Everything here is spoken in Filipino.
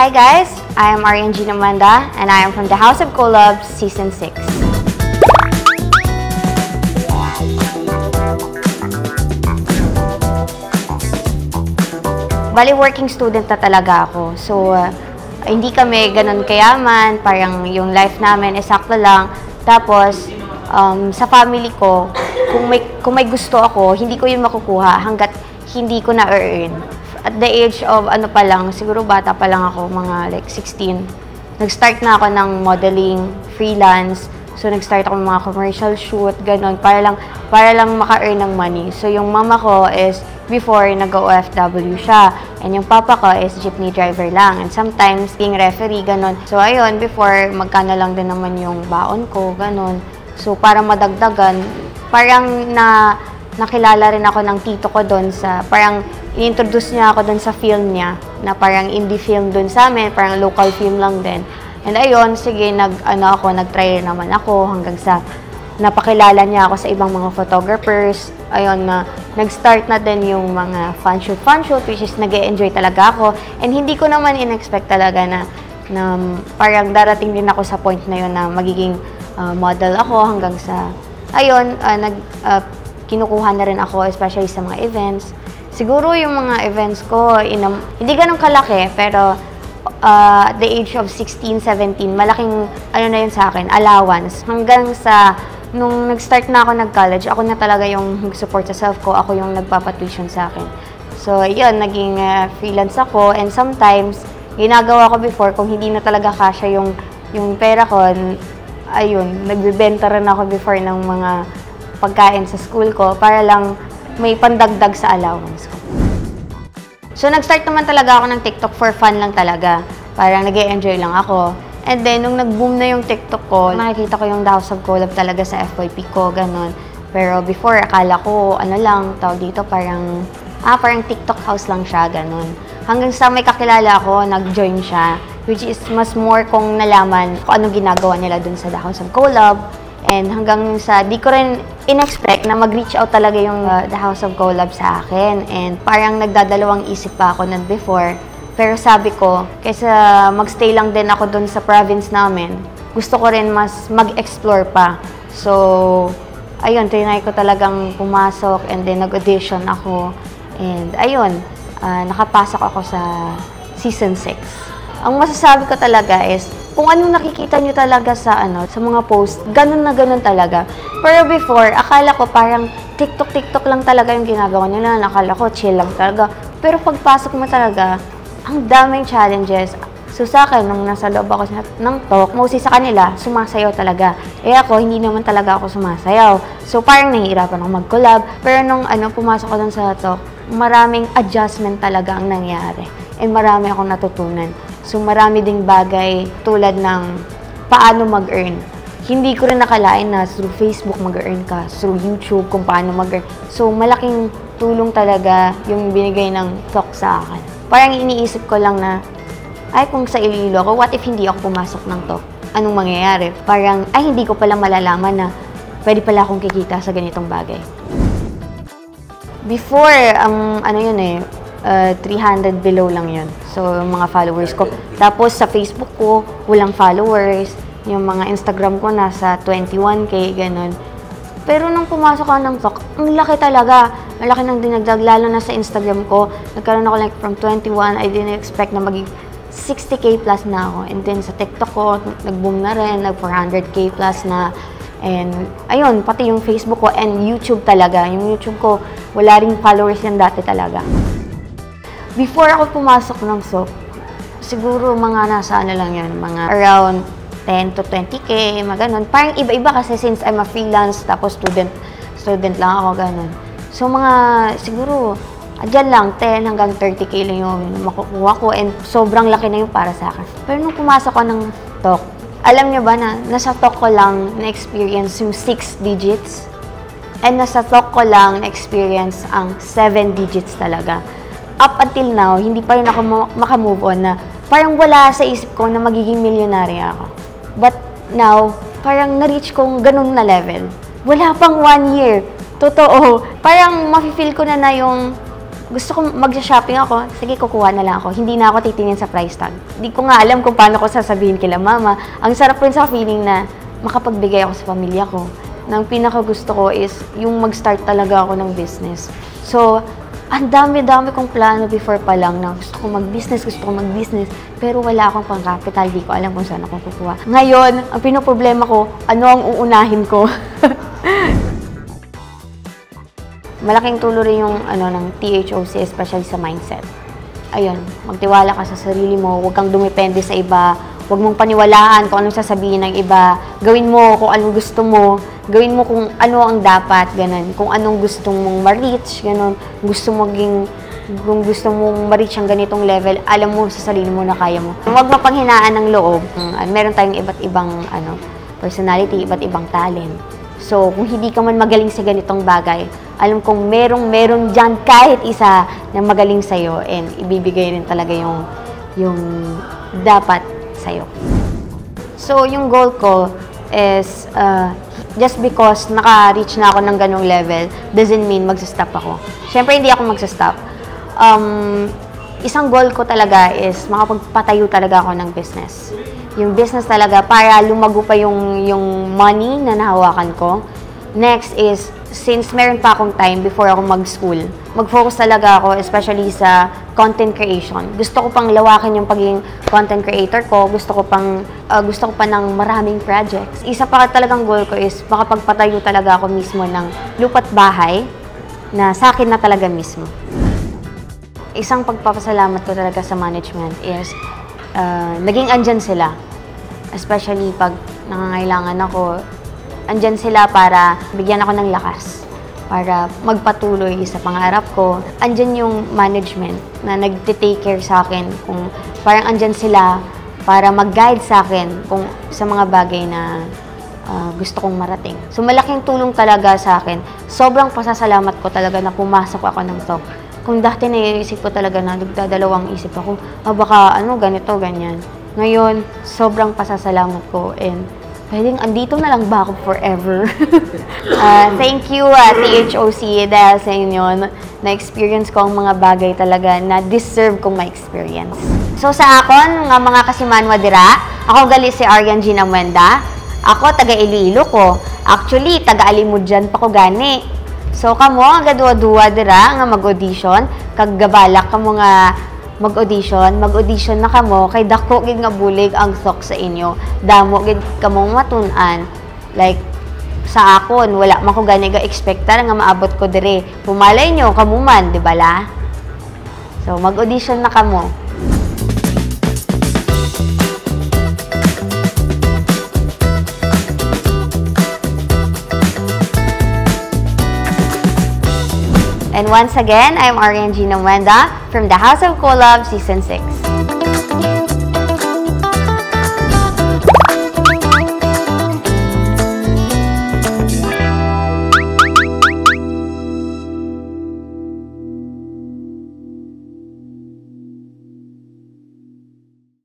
Hi guys, I am Arian Ginamanda and I am from the House of Collab Season 6. Bali, working student na talaga ako. So, hindi kami ganun kayaman, parang yung life namin sakto lang. Tapos, sa family ko, kung may gusto ako, hindi ko yun makukuha hanggat hindi ko na-earn. At the age of pa lang, siguro bata pa lang ako, mga like 16. Nag-start na ako ng modeling, freelance. So, nag-start ako ng mga commercial shoot, ganun, para lang maka-earn ng money. So, yung mama ko is, before, nag-OFW siya. And yung papa ko is jeepney driver lang. And sometimes, being referee, ganun. So, ayun, before, magkano lang din naman yung baon ko, ganun. So, para madagdagan, parang nakilala rin ako ng tito ko doon sa, parang in-introduce niya ako doon sa film niya, na parang indie film doon sa amin, parang local film lang din. And ayun, sige, nag-try naman ako hanggang sa napakilala niya ako sa ibang mga photographers. Ayun, nag-start na din yung mga fan shoot, which is nag-e-enjoy talaga ako. And hindi ko naman in-expect talaga na parang darating din ako sa point na yun na magiging model ako hanggang sa, ayun, kinukuha na rin ako, especially sa mga events. Siguro yung mga events ko, hindi ganun kalaki, pero at the age of 16, 17, malaking na yun sa akin, allowance. Hanggang sa, nung nag-start na ako nag-college, ako na talaga yung nag-support sa self ko, ako yung nagpapatuition sa akin. So, yun, naging freelance ako, and sometimes, ginagawa ko before, kung hindi na talaga kasya yung pera ko, ayun, nagbibenta rin ako before ng mga pagkain sa school ko, para lang may pandagdag sa allowance ko. So, nag-start naman talaga ako ng TikTok for fun lang talaga. Parang nag-e-enjoy lang ako. And then, nung nag-boom na yung TikTok ko, nakikita ko yung The House of Collab talaga sa FYP ko, ganun. Pero before, akala ko, tawag dito, parang TikTok house lang siya, ganun. Hanggang sa may kakilala ako, nag-join siya, which is mas more kong nalaman kung anong ginagawa nila dun sa The House of Collab. And hanggang sa, di ko rin in-expect na mag-reach out talaga yung The House of Collab sa akin. And parang nagdadalawang isip pa ako nun before. Pero sabi ko, kaysa mag-stay lang din ako dun sa province namin, gusto ko rin mas mag-explore pa. So, ayun, trinay ko talagang pumasok and then nag-audition ako. And ayun, nakapasok ako sa Season 6. Ang masasabi ko talaga is, kung anong nakikita nyo talaga sa mga post, ganun na ganun talaga. Pero before, akala ko parang TikTok lang talaga yung ginagawa nila. Akala ko chill lang talaga. Pero pagpasok mo talaga, ang daming challenges. So sa akin, nung nasa loob ako ng talk, mostly sa kanila, sumasayaw talaga. Eh ako, hindi naman talaga ako sumasayaw. So parang nahihirapan ako mag-collab. Pero nung pumasok ko dun sa talk, maraming adjustment talaga ang nangyari. And marami akong natutunan. So, marami ding bagay tulad ng paano mag-earn. Hindi ko rin nakalain na through Facebook mag-earn ka, through YouTube kung paano mag-earn. So, malaking tulong talaga yung binigay ng talk sa akin. Parang iniisip ko lang na, kung sa Iloilo ako, what if hindi ako pumasok ng talk? Anong mangyayari? Parang, hindi ko pala malalaman na pwede pala akong kikita sa ganitong bagay. Before, 300 below lang yun. So, yung mga followers ko. Tapos, sa Facebook ko, walang followers. Yung mga Instagram ko, nasa 21K, ganun. Pero nung pumasok ako ng talk, ang laki talaga. Ang laki ng dinagdag, lalo na sa Instagram ko. Nagkaroon ako like from 21, I didn't expect na maging 60K plus na ako. And then, sa TikTok ko, nag-boom na rin, nag-400K plus na. And, ayun, pati yung Facebook ko and YouTube talaga. Yung YouTube ko, wala ring followers yan dati talaga. Before ako pumasok ng SOC, siguro mga nasa lang yun, mga around 10 to 20K, mga ganun. Parang iba-iba kasi since I'm a freelance, tapos student lang ako, ganun. So mga, siguro, dyan lang, 10 hanggang 30K lang yung makukuha ko and sobrang laki na yung para sa akin. Pero nung pumasok ko ng talk, alam niyo ba na nasa talk ko lang na-experience yung 6 digits and nasa talk ko lang na-experience ang 7 digits talaga. Up until now, hindi pa rin ako makamove on na parang wala sa isip ko na magiging milyonarya ako. But now, parang na-reach kong ganun na level. Wala pang 1 year. Totoo. Parang mafe-feel ko na yung gusto ko mag-shopping ako, sige kukuha na lang ako. Hindi na ako titingin sa price tag. Hindi ko nga alam kung paano ko sasabihin kila mama. Ang sarap rin sa feeling na makapagbigay ako sa pamilya ko. Nang pinaka gusto ko is yung mag-start talaga ako ng business. So, ang dami-dami kong plano before pa lang na gusto ko mag-business, pero wala akong pang-capital, di ko alam kung saan ako kukuha. Ngayon, ang pinoproblema ko, ano ang uunahin ko? Malaking tulo rin yung ng THOC, especially sa mindset. Ayun, magtiwala ka sa sarili mo, huwag kang dumepende sa iba, huwag mong paniwalaan kung anong sasabihin ng iba, gawin mo kung anong gusto mo, gawin mo kung ano ang dapat, ganun. Kung anong gusto mong ma-reach, ganun. Kung gusto mong ma-reach ang ganitong level, alam mo sa sarili mo na kaya mo. Huwag mapanghinaan ng loob. Meron tayong iba't ibang personality, iba't ibang talent. So, kung hindi ka man magaling sa ganitong bagay, alam kong merong dyan kahit isa na magaling sa'yo and ibibigay rin talaga yung dapat sa'yo. So, yung goal ko is just because naka-reach na ako ng ganong level doesn't mean magsa-stop ako. Siyempre, hindi ako magsa-stop. Isang goal ko talaga is makapagpatayo talaga ako ng business. Yung business talaga para lumago pa yung money na nahawakan ko. Next is, since meron pa akong time before ako mag-school, mag-focus talaga ako especially sa content creation. Gusto ko pang lawakin yung pagiging content creator ko. Gusto ko pa ng maraming projects. Isa pa talagang goal ko is makapagpatayo talaga ako mismo ng lupa't bahay na sa akin na talaga mismo. Isang pagpapasalamat ko talaga sa management is naging andyan sila. Especially pag nangangailangan ako, andyan sila para bigyan ako ng lakas, para magpatuloy sa pangarap ko. Andyan yung management na nagte-take care sa akin, kung parang andyan sila para mag-guide sa akin kung sa mga bagay na gusto kong marating. So malaking tulong talaga sa akin. Sobrang pasasalamat ko talaga na pumasok ako ng to. Kung dati naiisip ko talaga na nagdadalawang isip ako, baka ganito, ganyan. Ngayon, sobrang pasasalamat ko and pwedeng andito na lang ba ako forever? Thank you, THOC, dahil sa inyo, na-experience ko ang mga bagay talaga na deserve kong ma-experience. So sa akon, mga kasimanwa dira, ako gali si Arian Gina Mwenda. Ako, taga Iloilo ko. Actually, taga Alimudjan pa ko gani. So kamo, gadwa-duwa dira nga mag-audition, kag gabalak kamo nga mag-audition na kamo, kay dako gid nga bulig ang sok sa inyo. Damo gid kamong matun-an. Like sa akon, wala man ko gani ga expectar nga maabot ko dire. Pumalay nyo kamo man, di ba la? So mag-audition na kamo. And once again, I'm Arian Gina Mwenda from the House of Collab Season 6.